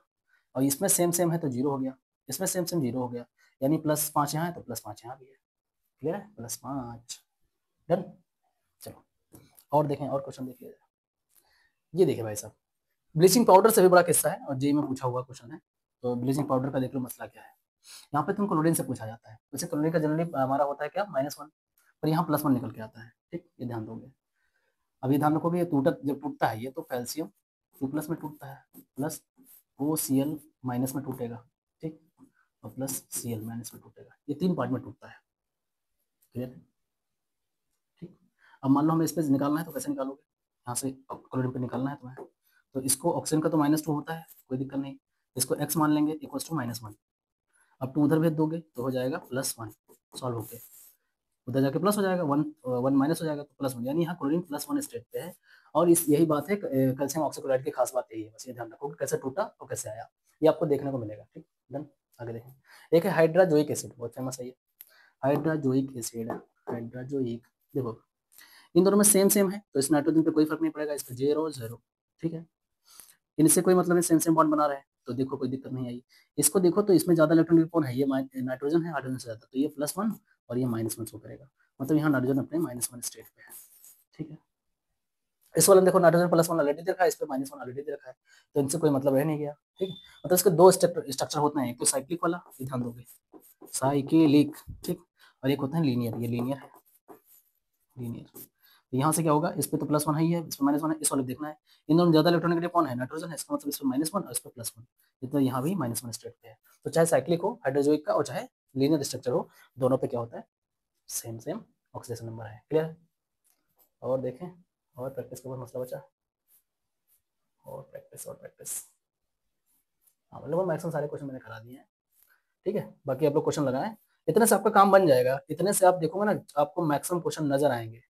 A: और इसमें सेम सेम है तो 0 हो गया, इसमें सेम सेम 0 हो गया, यानी +5 यहाँ है तो +5 यहाँ भी है। क्लियर है? +5 डन। चलो और देखें, और क्वेश्चन देखिए, ये देखिए भाई साहब, ब्लीचिंग पाउडर से भी बड़ा किस्सा है और जेई में पूछा हुआ क्वेश्चन है। तो ब्लीचिंग पाउडर का देख लो मसला क्या है। यहाँ पे तुम क्लोरीन से पूछा जाता है, वैसे क्लोरीन का जनरली हमारा होता है क्या, -1, पर यहाँ +1 निकल के आता है। ठीक, ये ध्यान दोगे। अब ये ध्यान रखोगे, ये जब टूटता है ये तो कैल्शियम 2+ में टूटता है, प्लस OCl- में टूटेगा। ठीक, और +Cl- में टूटेगा, ये 3 पार्ट में टूटता है। क्लियर? ठीक, अब मान लो हमें इस पे निकालना है तो कैसे निकालोगे, यहाँ से क्लोरीन पे निकालना है तुम्हें, तो इसको ऑक्सीजन का तो -2 होता है, कोई दिक्कत नहीं, इसको x मान लेंगे इक्वल्स टू -1। अब 2 उधर भेज दोगे तो हो जाएगा +1, सॉल्व होके उधर जाके प्लस हो जाएगा, 1 1 माइनस हो जाएगा तो +1, यानी यहाँ क्लोरीन +1 स्टेट पे है। और इस यही बात है कैल्शियम ऑक्सीक्लोराइड की खास बात यही है, बस ये ध्यान रखो कि कैसे टूटा और कैसे आया, ये आपको देखने को मिलेगा। ठीक, डन। आगे देखें, एक है हाइड्राजोइक एसिड, बहुत फेमस है ये हाइड्राजोइक एसिड, हाइड्राजोइक। देखो इन दोनों में सेम सेम है तो इस नाइट्रोजन पे कोई फर्क नहीं पड़ेगा, इस पर 0 0। ठीक है, इनसे कोई मतलब नहीं, सेम सेम बॉन्ड बना रहे हैं तो देखो कोई दिक्कत नहीं आई। इसको देखो तो इसमें ज्यादा इलेक्ट्रॉन कौन है, ये नाइट्रोजन है हाइड्रोजन से ज्यादा, तो ये +1 और ये -1 शो करेगा, मतलब यहाँ नाइट्रोजन अपने -1 स्टेट पे है। ठीक है, इस वाले में देखो नाइट्रोजन +1 ऑलरेडी दे रखा है, इस पे -1 ऑलरेडी दे रखा है, तो इनसे कोई मतलब रह नहीं गया। ठीक, मतलब इसके 2 स्ट्रक्चर होते हैं, एक तो साइक्लिक वाला, ये ध्यान दोगे, साइक्लिक। ठीक, और एक होता है लीनियर, ये लीनियर है, लीनियर। तो यहाँ से क्या होगा, इस पे तो +1 है ही है, इस पे -1 है, इस वाले देखना है इन दोनों ज्यादा इलेक्ट्रॉनिक कौन है, नाइट्रोजन है, इसका मतलब इस पे -1 और इस पे +1, ये तो यहाँ भी -1 स्टेट पे है। तो चाहे साइक्लिक हो हाइड्रोजोइक का और चाहे लीनियर स्ट्रक्चर हो, दोनों पे क्या होता है, सेम सेम ऑक्सीडेशन नंबर है। क्लियर? और देखें, और प्रैक्टिस का बहुत मसला बचा, और प्रैक्टिस और प्रैक्टिस। हाँ मतलब मैक्सिमम सारे क्वेश्चन मैंने करा दिए हैं। ठीक है, बाकी आप लोग क्वेश्चन लगाएं, इतने से आपका काम बन जाएगा, इतने से आप देखोगे ना आपको मैक्सिमम क्वेश्चन नजर आएंगे,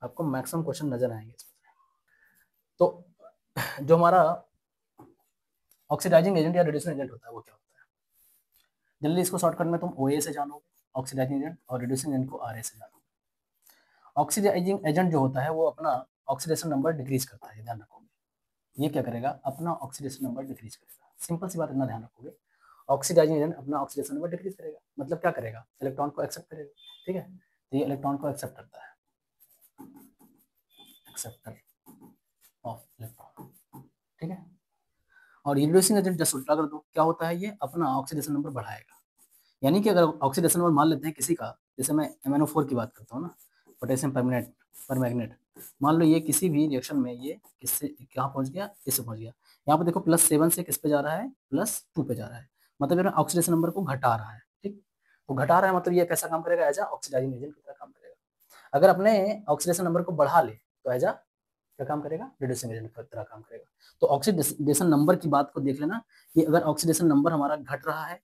A: आपको मैक्सिमम क्वेश्चन नजर आएंगे इसमें। तो जो हमारा ऑक्सीडाइजिंग एजेंट या रिड्यूसिंग एजेंट होता है वो क्या होता है, जल्दी इसको शॉर्टकट में तुम OA से जानोगे ऑक्सीडाइजिंग एजेंट, और रिड्यूसिंग एजेंट को RA से जानोगे। ऑक्सीडाइजिंग एजेंट जो होता है वो अपना ऑक्सीडेशन नंबर डिक्रीज करता है, ध्यान रखोगे, ये क्या करेगा, अपना ऑक्सीडेशन नंबर डिक्रीज करेगा। सिंपल सी बात, इतना ध्यान रखोगे, ऑक्सीडाइजिंग एजेंट अपना ऑक्सीडेशन नंबर डिक्रीज करेगा, मतलब क्या करेगा, इलेक्ट्रॉन को एक्सेप्ट करेगा। ठीक है, तो ये इलेक्ट्रॉन को एक्सेप्ट करता है, एक्सेप्टर ऑफ इलेक्ट्रॉन। ठीक है, और रिड्यूसिंग एजेंट जस्ट उल्टा कर दो, क्या होता है, ये अपना ऑक्सीडेशन नंबर बढ़ाएगा। यानी कि अगर ऑक्सीडेशन नंबर मान लेते हैं किसी का, जैसे मैं MnO4 की बात करता हूँ ना, पोटेशियम परमैंगनेट, मान लो ये किसी भी रिएक्शन में ये किससे कहाँ पहुंच गया, इससे पहुंच गया, यहाँ पे देखो +7 से किस पे जा रहा है, +2 पे जा रहा है, मतलब ऑक्सीडेशन नंबर को घटा रहा है। ठीक, तो घटा रहा है मतलब ये कैसा काम करेगा, एज ऑक्सीडाइजिंग एजेंट की तरह काम करेगा। अगर अपने ऑक्सीडेशन नंबर को बढ़ा ले तो एज क्या काम करेगा, रिड्यूसिंग एजेंट की तरह काम करेगा। तो ऑक्सीडेशन नंबर की बात को देख लेना कि अगर ऑक्सीडेशन नंबर हमारा घट रहा है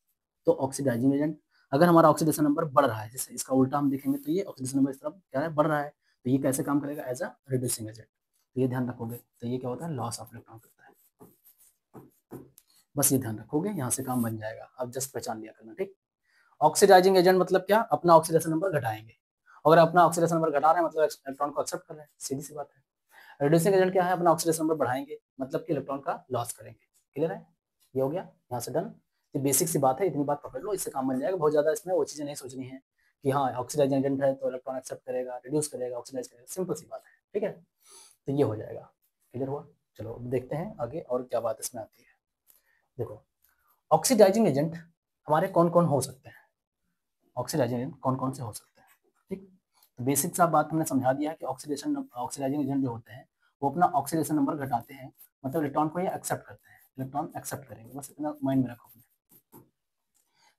A: तो ऑक्सीडाइजिंग एजेंट, अगर हमारा ऑक्सीडेशन नंबर बढ़ रहा है, जैसे इसका उल्टा हम देखेंगे तो ये ऑक्सीडेशन नंबर इस तरफ क्या है, बढ़ रहा है, तो ये कैसे काम करेगा, एज रिड्यूसिंग एजेंट। तो ये ध्यान रखोगे, तो ये क्या होता है, लॉस ऑफ इलेक्ट्रॉन करता है। बस ये ध्यान रखोगे, यहाँ से काम बन जाएगा। अब जस्ट पहचान लिया करना, ठीक। ऑक्सीडाइजिंग एजेंट मतलब क्या, अपना ऑक्सीडेशन नंबर घटाएंगे। अगर अपना ऑक्सीडेशन नंबर घटा रहे हैं मतलब इलेक्ट्रॉन को एक्सेप्ट कर रहे हैं, सीधी सी बात है। रिड्यूसिंग एजेंट क्या है, अपना ऑक्सीडेशन नंबर बढ़ाएंगे, मतलब कि इलेक्ट्रॉन का लॉस करेंगे। क्लियर है, ये हो गया यहाँ से डन। ये बेसिक सी बात है, इतनी बात पकड़ लो, इससे काम बन जाएगा। बहुत ज्यादा इसमें वो चीजें नहीं सोचनी है कि हाँ ऑक्सीडाइजिंग एजेंट है तो इलेक्ट्रॉन एक्सेप्ट करेगा, रिड्यूस करेगा, ऑक्सीडाइज करेगा, सिंपल सी बात है, ठीक है। तो ये हो जाएगा, क्लियर हुआ। चलो देखते हैं आगे और क्या बात इसमें आती है। देखो ऑक्सीडाइजिंग एजेंट हमारे कौन कौन हो सकते हैं, ऑक्सीडाइजिंग एजेंट कौन कौन से हो सकते हैं, ठीक। तो बेसिक सा बात हमने समझा दिया है कि ऑक्सीडाइजिंग एजेंट जो होते हैं वो अपना ऑक्सीडेशन नंबर घटाते हैं, मतलब इलेक्ट्रॉन को ये एक्सेप्ट करते हैं, इलेक्ट्रॉन एक्सेप्ट करेंगे, बस इतना माइंड में रखो।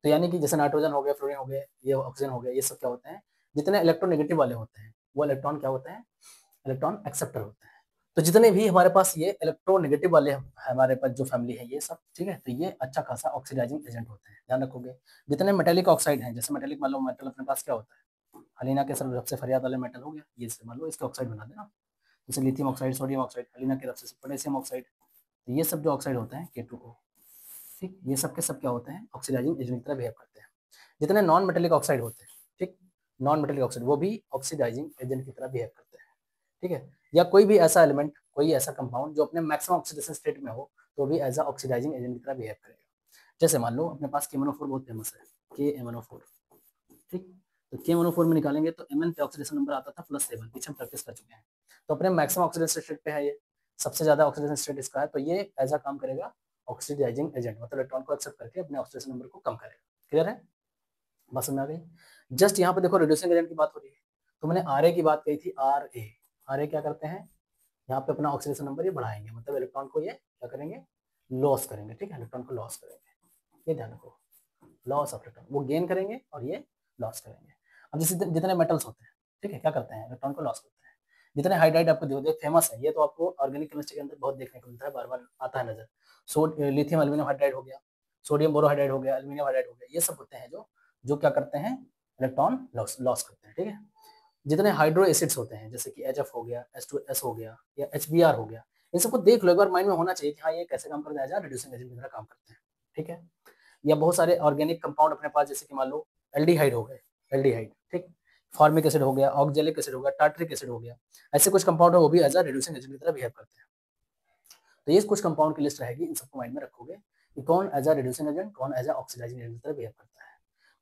A: तो यानी कि जैसे नाइट्रोजन हो गया, फ्लोरीन हो गया, ये ऑक्सीजन हो गया, ये सब क्या होते हैं, जितने इलेक्ट्रोनेगेटिव वाले होते हैं वो इलेक्ट्रॉन क्या होते हैं, इलेक्ट्रॉन एक्सेप्टर होते हैं। तो जितने भी हमारे पास ये इलेक्ट्रोनेगेटिव वाले हमारे पास जो फैमिली है ये सब, ठीक है, तो ये अच्छा खासा ऑक्सीडाइजिंग एजेंट होते हैं, ध्यान रखोगे। जितने मेटेलिक ऑक्साइड हैं, जैसे मेटेलिक मान लो मेटल अपने पास क्या होता है, हलीना के सबसे फरियाद वाले मेटल हो गया, ये मान लो इसके ऑक्साइड बना देना, जैसे लिथियम ऑक्साइड, सोडियम ऑक्साइड, हलीना के सबसे पोटेशियम ऑक्साइड, तो ये सब जो ऑक्साइड होते हैं K2O, ठीक, ये सब के सब क्या होते हैं, ऑक्सीडाइजिंग एजेंट की तरह बिहेव करते हैं। जितने नॉन मेटेलिक ऑक्साइड होते हैं, ठीक, नॉन मेटेलिक ऑक्साइड वो भी ऑक्सीडाइजिंग एजेंट की तरह बिहेव करते हैं, ठीक है। या कोई भी ऐसा एलिमेंट, कोई ऐसा कंपाउंड जो अपने मैक्सिमम ऑक्सीडेशन स्टेट में हो तो भी एज अ ऑक्सीडाइजिंग एजेंट की तरह बिहेव करेगा। जैसे मान लो अपने पास KMnO4 बहुत फेमस है, KMnO4, ठीक। तो KMnO4 में निकालेंगे तो Mn पे ऑक्सीडेशन नंबर आता था +7, पीछे हम प्रैक्टिस कर चुके हैं। तो अपने मैक्सिमम ऑक्सीडेशन स्टेट पे है, ये सबसे ज्यादा ऑक्सीडेशन स्टेट इसका है, तो ये एज अ काम करेगा ऑक्सीडाइजिंग एजेंट, मतलब इलेक्ट्रॉन को एक्सेप्ट करके अपने ऑक्सीडेशन नंबर को कम करेगा। क्लियर है, बात समझ आ गई। जस्ट यहाँ पे देखो रिड्यूसिंग एजेंट की बात हो रही है, तो मैंने RA की बात कही थी, RA क्या करते हैं, यहाँ पे अपना ऑक्सीडेशन नंबर ये बढ़ाएंगे, मतलब इलेक्ट्रॉन को ये क्या करेंगे, लॉस करेंगे, ठीक है, इलेक्ट्रॉन को लॉस करेंगे, ये ध्यान रखो, लॉस ऑफ इलेक्ट्रॉन, वो गेन करेंगे और ये लॉस करेंगे। अब जैसे जितने मेटल्स होते हैं, ठीक है, क्या करते हैं, इलेक्ट्रॉन को लॉस करते हैं। जितने हाइड्राइड आपको जो फेमस है, ये तो आपको ऑर्गेनिक केमिस्ट्री के अंदर बहुत देखने को मिलता है, बार बार आता है नजर। लिथियम एल्यूमिनियम हाइड्राइड हो गया, सोडियम बोरोहाइड्राइड हो गया, एल्यूमिनियम हाइड्राइड हो गया, ये सब होते हैं जो जो क्या करते हैं, इलेक्ट्रॉन लॉस करते हैं, ठीक है। जितने हाइड्रो एसिड्स होते हैं, जैसे कि HF हो गया, H2S हो गया, या HBr हो गया, इन सबको देख लो एक बार, माइंड में होना चाहिए कि हाँ ये कैसे काम करते हैं, रिड्यूसिंग एजेंट की तरह काम करते हैं, ठीक है। या बहुत सारे ऑर्गेनिक कंपाउंड अपने पास, जैसे कि मान लो एल्डिहाइड हो गए, एल्डिहाइड, ठीक, फॉर्मिक एसिड हो गया, ऑक्जेलिक एसिड हो गया, टार्ट्रिक एसिड हो गया, ऐसे कुछ कंपाउंड है वो भी एज अ रिड्यूसिंग एजेंट की तरह बिहेव करते हैं। तो ये कुछ कंपाउंड की लिस्ट रहेगी, इन सबको माइंड में रखोगे कि कौन एज अ रिड्यूसिंग एजेंट, कौन एज अ ऑक्सीडाइजिंग एजेंट की तरह बिहेव करता है।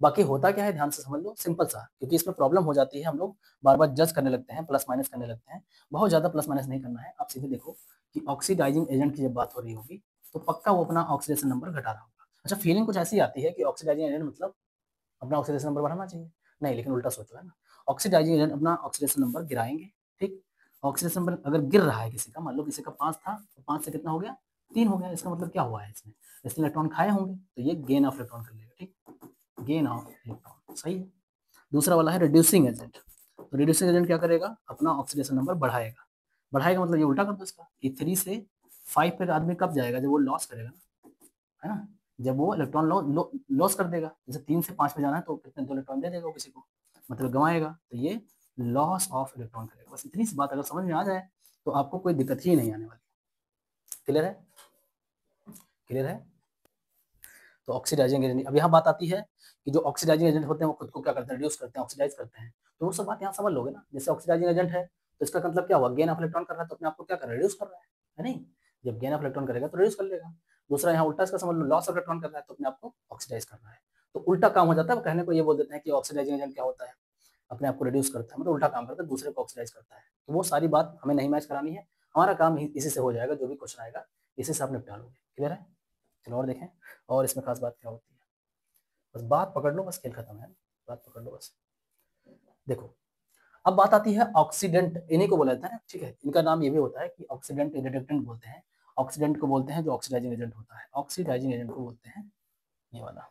A: बाकी होता क्या है ध्यान से समझ लो, सिंपल सा, क्योंकि इसमें प्रॉब्लम हो जाती है, हम लोग बार बार जज करने लगते हैं, प्लस माइनस करने लगते हैं। बहुत ज्यादा प्लस माइनस नहीं करना है, आप सीधे देखो कि ऑक्सीडाइजिंग एजेंट की जब बात हो रही होगी तो पक्का वो अपना ऑक्सीडेशन नंबर घटा रहा होगा। अच्छा, फीलिंग कुछ ऐसी आती है कि ऑक्सीडाइजिंग एजेंट मतलब अपना ऑक्सीडेशन नंबर बढ़ाना चाहिए, नहीं, लेकिन उल्टा सोचो, है ना। ऑक्सीडाइजिंग एजेंट अपना ऑक्सीडेशन नंबर गिराएंगे, ठीक। ऑक्सीडेशन नंबर अगर गिर रहा है किसी का, मान लो किसी का 5 था तो 5 से कितना हो गया, 3 हो गया, इसका मतलब क्या हुआ है, इसने इलेक्ट्रॉन खाए होंगे, तो ये गेन ऑफ इलेक्ट्रॉन कर लेगा, ठीक, गेन ऑफ इलेक्ट्रॉन, सही है। दूसरा वाला है रिड्यूसिंग एजेंट, तो रिड्यूसिंग एजेंट क्या करेगा, अपना ऑक्सीडेशन नंबर बढ़ाएगा, बढ़ाएगा मतलब ये उल्टा कर दो इसका, कि 3 से 5 पे आदमी कब जाएगा, जब वो लॉस करेगा ना, है ना, जब वो इलेक्ट्रॉन लॉस कर देगा, जैसे 3 से 5 पे जाना है तो कितने 2 इलेक्ट्रॉन दे देगा वो किसी को, मतलब गंवाएगा, तो ये लॉस ऑफ इलेक्ट्रॉन करेगा। बस इतनी सी बात अगर समझ में आ जाए तो आपको कोई दिक्कत ही नहीं आने वाली। क्लियर है, क्लियर है। तो ऑक्सीडाइजिंग एजेंट, अब यहाँ बात आती है कि जो ऑक्सीडाइजिंग एजेंट होते हैं वो खुद को क्या करते हैं, रिड्यूस करते हैं, ऑक्सीडाइज करते हैं, तो वो सब बात यहाँ समझ लोगे ना। जैसे ऑक्सीडाइजिंग एजेंट है तो इसका मतलब क्या हुआ, गेन ऑफ इलेक्ट्रॉन कर रहा है तो अपने आप को क्या कर रहा है, रिड्यूस कर रहा है नहीं, जब गेन ऑफ इलेक्ट्रॉन करेगा तो रिड्यूस कर लेगा। दूसरा यहाँ उल्टा इसका समझ लो, लॉस ऑफ इलेक्ट्रॉन कर रहा है तो अपने आप को ऑक्सीडाइज कर रहा है, तो उल्टा काम हो जाता है। वो कहने को ये बोल देते हैं कि ऑक्सीडाइजिंग एजेंट क्या होता है, अपने आप को रिड्यूस करता है, मतलब उल्टा काम करता है, दूसरे को ऑक्सीडाइज करता है। तो वो सारी बात हमें नहीं मैच करानी है, हमारा काम इसी से हो जाएगा, जो भी क्वेश्चन आएगा इसी से आप निपटा लोगे। क्लियर है, चलो और देखें, और इसमें खास बात क्या होती है, बस बात पकड़ लो, बस खेल खत्म है, बात पकड़ लो बस। देखो अब बात आती है ऑक्सीडेंट, इन्हीं को बोला जाता है, ठीक है, इनका नाम ये भी होता है कि ऑक्सीडेंट रिडक्टेंट बोलते हैं। ऑक्सीडेंट को बोलते हैं जो ऑक्सीडाइजिंग एजेंट होता है, ऑक्सीडाइजिंग एजेंट को बोलते हैं ये वाला,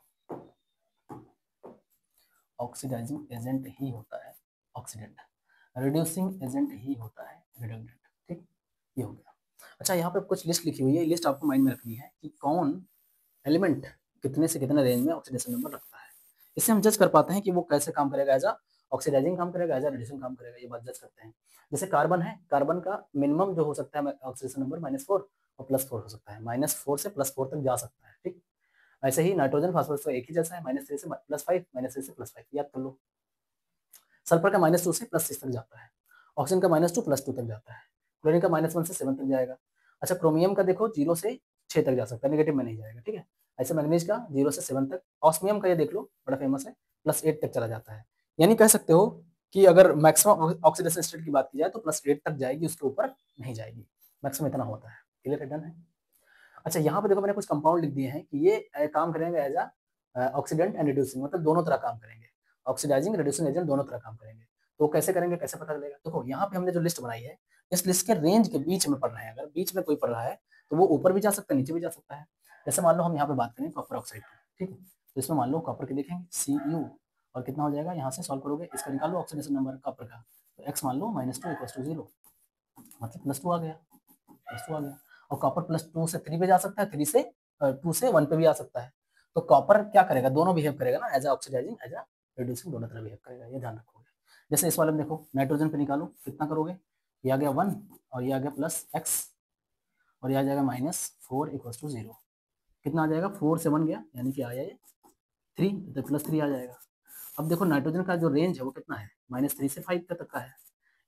A: ऑक्सीडाइजिंग एजेंट ही होता है ऑक्सीडेंट, रिड्यूसिंग एजेंट ही होता है रिडक्टेंट, ठीक, ये हो गया। अच्छा, यहाँ पे कुछ लिस्ट लिखी हुई है, लिस्ट आपको माइंड में रखनी है कि कौन एलिमेंट कितने से कितने रेंज में ऑक्सीडेशन नंबर रखता है, इससे हम जज कर पाते हैं कि वो कैसे काम करेगा एज अ ऑक्सीडाइजिंग काम करेगा, एज रिड्यूसिंग काम करेगा, ये बात जज करते हैं। जैसे कार्बन है, कार्बन का मिनिमम जो हो सकता है ऑक्सीडेशन नंबर -4 और +4 हो सकता है, -4 से +4 तक जा सकता है, ठीक। ऐसे ही नाइट्रोजन फास्फोरस तो एक ही जैसा है, -3 से +5, -3 से +5, याद कर लो। सल्फर का -2 से +6 तक जाता है, ऑक्सीजन का -2 +2 तक जाता है, क्लोरीन का -1 से 7 तक जाएगा। अच्छा, क्रोमियम का देखो 0 से 6 तक जा सकता है, नेगेटिव में नहीं जाएगा, ठीक है। ऐसे मैग्नीज का 0 से 7 तक, ऑस्मियम का ये देख लो बड़ा फेमस है, +8 तक चला जाता है। यानी कह सकते हो कि अगर मैक्सिमम ऑक्सीडेशन स्टेट की बात की जाए तो +8 तक जाएगी, उसके ऊपर नहीं जाएगी, मैक्सिमम इतना होता है। क्लियर है, डन है। अच्छा, यहाँ पे देखो मैंने कुछ कंपाउंड लिख दिए हैं कि ये काम करेंगे एज ऑक्सीडेंट एंड रिड्यूसिंग, मतलब दोनों तरह काम करेंगे, ऑक्सीडाइजिंग रिड्यूसिंग एजेंट दोनों तरह काम करेंगे। तो कैसे करेंगे, कैसे पता चलेगा? देखो यहाँ पे हमने जो लिस्ट बनाई है, इस लिस्ट के रेंज के बीच में पढ़ रहे हैं, अगर बीच में कोई पढ़ रहा है तो वो ऊपर भी जा सकता है, नीचे भी जा सकता है। जैसे मान लो हम यहाँ पे बात करें कॉपर ऑक्साइड की, ठीक है, तो इसमें मान लो कॉपर के लिखेंगे Cu, और कितना हो जाएगा, यहाँ से सॉल्व करोगे, इसका निकाल लो ऑक्सीडेशन नंबर कॉपर का, तो x मान लो -2 = 0, मतलब +2 आ गया, +2 आ गया। और कॉपर +2 से 3 पे जा सकता है, 3 से 2 से 1 पे भी आ सकता है। तो कॉपर क्या करेगा, दोनों बिहेव करेगा ना, एज ऑक्सीडाइजिंग एज रिड्यूसिंग, दोनों तरह बिहेव करेगा, ये ध्यान रखोगे। जैसे इस वाले में देखो, नाइट्रोजन पे निकालो, कितना करोगे, ये आ गया 1 और ये आ गया +x और ये आ जाएगा -4 = 0, कितना आ जाएगा, 4 से 1 गया, यानी कि आया ये 3, तो +3 आ जाएगा। अब देखो नाइट्रोजन का जो रेंज है वो कितना है, -3 से 5 तक का है,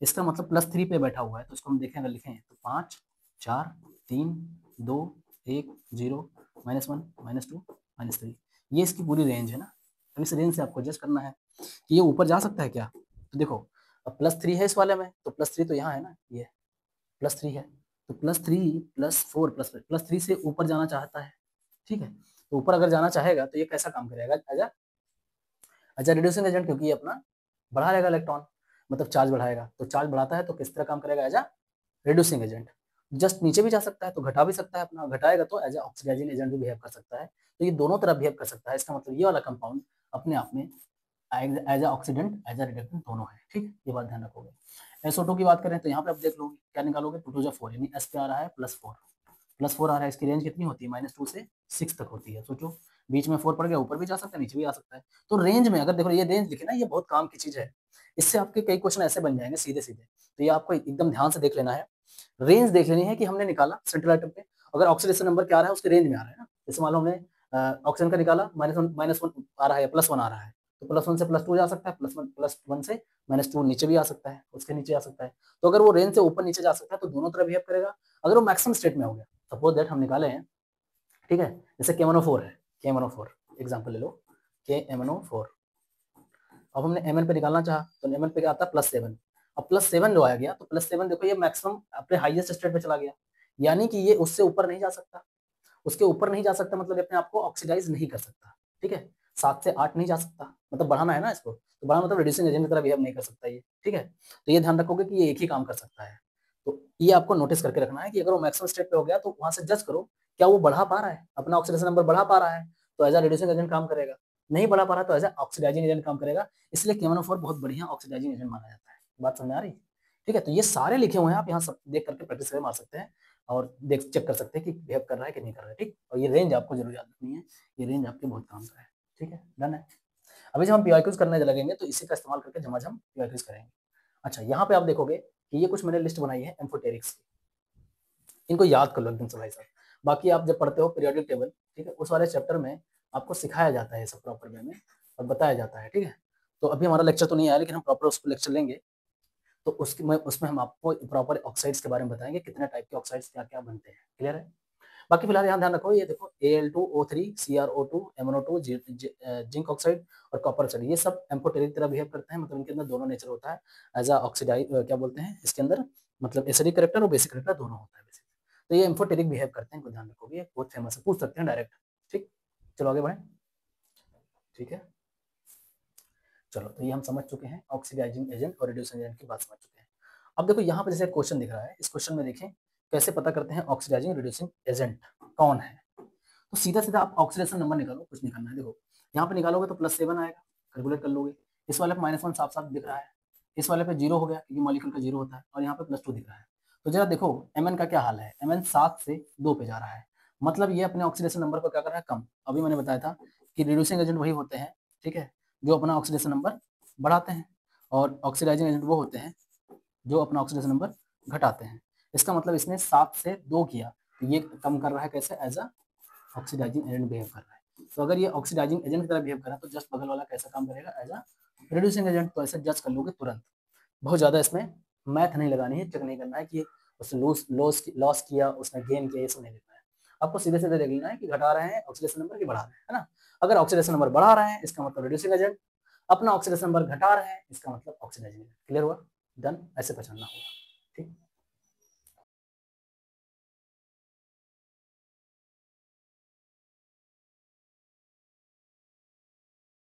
A: इसका मतलब +3 पे बैठा हुआ है, तो इसको हम देखें, अगर लिखें तो 5 4 3 2 1 0 -1 -2 -3, ये इसकी पूरी रेंज है ना। तो इस रेंज से आपको जज करना है कि ये ऊपर जा सकता है क्या। तो देखो अब +3 है इस वाले में, तो +3 तो यहाँ है ना, ये +3 है, तो +3 +4 +3 से ऊपर जाना चाहता है, ठीक है। तो ऊपर अगर जाना चाहेगा तो ये कैसा काम करेगा, एज रिड्यूसिंग एजेंट, क्योंकि ये अपना बढ़ा रहेगा इलेक्ट्रॉन, मतलब चार्ज बढ़ाएगा, तो चार्ज बढ़ाता है तो किस तरह काम करेगा, एज रिड्यूसिंग एजेंट। जस्ट नीचे भी जा सकता है तो घटा भी सकता है, अपना घटाएगा तो एज ऑक्सीडाइजिंग एजेंट भी बिहेव कर सकता है, तो ये दोनों तरफ बिहेव कर सकता है। इसका मतलब ये वाला कंपाउंड अपने आप में एज ऑक्सीडेंट एज रिडक्टेंट दोनों है, ठीक, ये बात ध्यान रखोगे। SO2 की बात करें तो यहाँ पे आप देख लोगे क्या निकालोगे, 2 यानी S पे आ रहा है +4 आ रहा है, इसकी रेंज कितनी होती है, -2 से 6 तक होती है। सोचो बीच में 4 पड़ गया, ऊपर भी जा सकता है, नीचे भी आ सकता है। तो रेंज में अगर देखो ये रेंज लिखे ना, ये बहुत काम की चीज है, इससे आपके कई क्वेश्चन ऐसे बन जाएंगे सीधे सीधे, तो ये आपको एकदम ध्यान से देख लेना है। रेंज देख लेनी है कि हमने निकाला सेंट्रल एटम पे, अगर ऑक्सीडेशन नंबर क्या आ रहा है उसके रेंज में आ रहा है ना। जैसे मान लो हमने ऑक्सीजन का निकाला, -1 आ रहा है, +1 आ रहा है, तो +1 से +2 जा सकता है, +1 से -2 नीचे भी आ सकता है, उसके नीचे आ सकता है। तो अगर वो रेंज से ऊपर नीचे जा सकता है तो दोनों तरफ बिहेव करेगा। अगर वो मैक्सिमम स्टेट में हो गया, सपोज दैट हम निकाले हैं, ठीक है, जैसे KMnO4 है, KMnO4 एग्जाम्पल ले लो, KMnO4, अब हमने Mn पे निकालना चाहा तो Mn पे क्या आता है, +7, अब +7 जो आ गया, तो +7 देखो ये मैक्सिमम अपने हाईएस्ट स्टेट पे चला गया, यानी कि ये उससे ऊपर नहीं जा सकता, उसके ऊपर नहीं जा सकता, मतलब अपने आप को ऑक्सीडाइज नहीं कर सकता, ठीक है। 7 से 8 नहीं जा सकता, मतलब बढ़ाना है ना इसको, तो बढ़ाना मतलब रिड्यूसिंग एजेंट की तरह बिहेव नहीं कर सकता ये, ठीक है। तो ये ध्यान रखोगे कि ये एक ही काम कर सकता है, तो ये आपको नोटिस करके रखना है कि अगर वो मैक्सिमम स्टेट पे हो गया तो वहां से जज करो क्या वो बढ़ा पा रहा है, अपना ऑक्सीडेशन नंबर बढ़ा पा रहा है, तो एज रिड्यूसिंग एजेंट काम करेगा, नहीं बढ़ा पा रहा तो एज ऑक्सीडाइजिंग एजेंट काम करेगा। इसलिए KMnO4 बहुत बढ़िया ऑक्सीडाइजिंग एजेंट माना जाता है। बात समझ आ रही, ठीक है। तो ये सारे लिखे हुए हैं, आप यहाँ सब देख करके प्रैक्टिस करके मार सकते हैं और देख चेक कर सकते हैं कि बिहेव कर रहा है कि नहीं कर रहा है, ठीक। और ये रेंज आपको जरूर याद रखनी है, ये रेंज आपके बहुत काम का है, ठीक है, डन है। अभी जब हम PYQs करने लगेंगे तो इसी का इस्तेमाल करके जब हम PYQs करेंगे। अच्छा, यहाँ पे आप देखोगे कि ये कुछ मैंने लिस्ट बनाई है एम्फोटेरिक्स की, इनको याद कर लो एकदम से भाई साहब। बाकी आप जब पढ़ते हो पीरियोडिक टेबल, ठीक है, उस वाले चैप्टर में आपको सिखाया जाता है सब प्रॉपर वे में और बताया जाता है, ठीक है। तो अभी हमारा लेक्चर तो नहीं आया, लेकिन हम प्रॉपर उसको लेक्चर लेंगे, तो उसमें हम आपको प्रॉपर ऑक्साइड्स के बारे में बताएंगे, कितने टाइप के ऑक्साइड्स क्या क्या बनते हैं, क्लियर है। बाकी फिलहाल यहाँ ध्यान रखो, ये देखो Al2O3 CrO2 MnO2 zinc oxide और कॉपर ऑक्साइड, ये सब एम्फोटेरिक की तरह बिहेव करते हैं, मतलब इनके अंदर दोनों नेचर होता है, एज ऑक्सीडाइज क्या बोलते हैं इसके अंदर, मतलब एसिडिक कैरेक्टर और बेसिक कैरेक्टर दोनों होता है बेसिक। तो ये एम्फोटेरिक बिहेव करते हैं, इनको ध्यान रखोगे, बहुत फेमस है, पूछ सकते हैं डायरेक्ट, ठीक। चलो आगे बढ़े, ठीक है। चलो, तो ये हम समझ चुके हैं ऑक्सीडाइजिंग एजेंट और रिड्यूसिंग एजेंट की बात समझ चुके हैं। अब देखो यहाँ पे जैसे क्वेश्चन दिख रहा है, इस क्वेश्चन में देखें कैसे पता करते हैं ऑक्सीडाइजिंग रिड्यूसिंग एजेंट कौन है। तो सीधा सीधा आप ऑक्सीडेशन नंबर निकालो, कुछ नहीं करना है। देखो यहाँ पे निकालोगे तो +7 आएगा, कैलकुलेट कर लोगे। इस वाले पे -1 साफ साफ दिख रहा है, इस वाले पे 0 हो गया क्योंकि मॉलिक्यूल का 0 होता है, और यहाँ पे +2 दिख रहा है। तो जरा देखो Mn का क्या हाल है, Mn 7 से 2 पे जा रहा है, मतलब ये अपने ऑक्सीडेशन नंबर को क्या कर रहा है, कम। अभी मैंने बताया था कि रिड्यूसिंग एजेंट वही होते हैं, ठीक है, जो अपना ऑक्सीडेशन नंबर बढ़ाते हैं। और ऑक्सीडाइजिंग एजेंट वो होते हैं जो अपना ऑक्सीडेशन नंबर घटाते हैं। इसका मतलब इसने 7 से 2 किया, तो ये कम कर रहा है कैसे, as a oxidising agent behave कर रहा है। तो अगर ये ऑक्सीडाइजिंग एजेंट की तरह बिहेव कर रहा है तो जस्ट बगल वाला कैसा काम करेगा, एज अ रिड्यूसिंग एजेंट। तो ऐसे जज कर लोगे तुरंत, बहुत ज़्यादा इसमें मैथ नहीं लगानी है, चेक नहीं करना है कि उसने लॉस किया, उसने गेन किया, ये सब नहीं देखना है। आपको सीधे सीधे देख लेना है कि घटा रहे हैं ऑक्सीडेशन नंबर की बढ़ा रहे हैं, है ना। अगर ऑक्सीडेशन नंबर बढ़ा रहे हैं इसका मतलब रिड्यूसिंग एजेंट, अपना ऑक्सीडेशन नंबर घटा रहे हैं इसका मतलब ऑक्सीडाइजिंग एजेंट। क्लियर हुआ, डन, ऐसे पहचानना होगा, ठीक।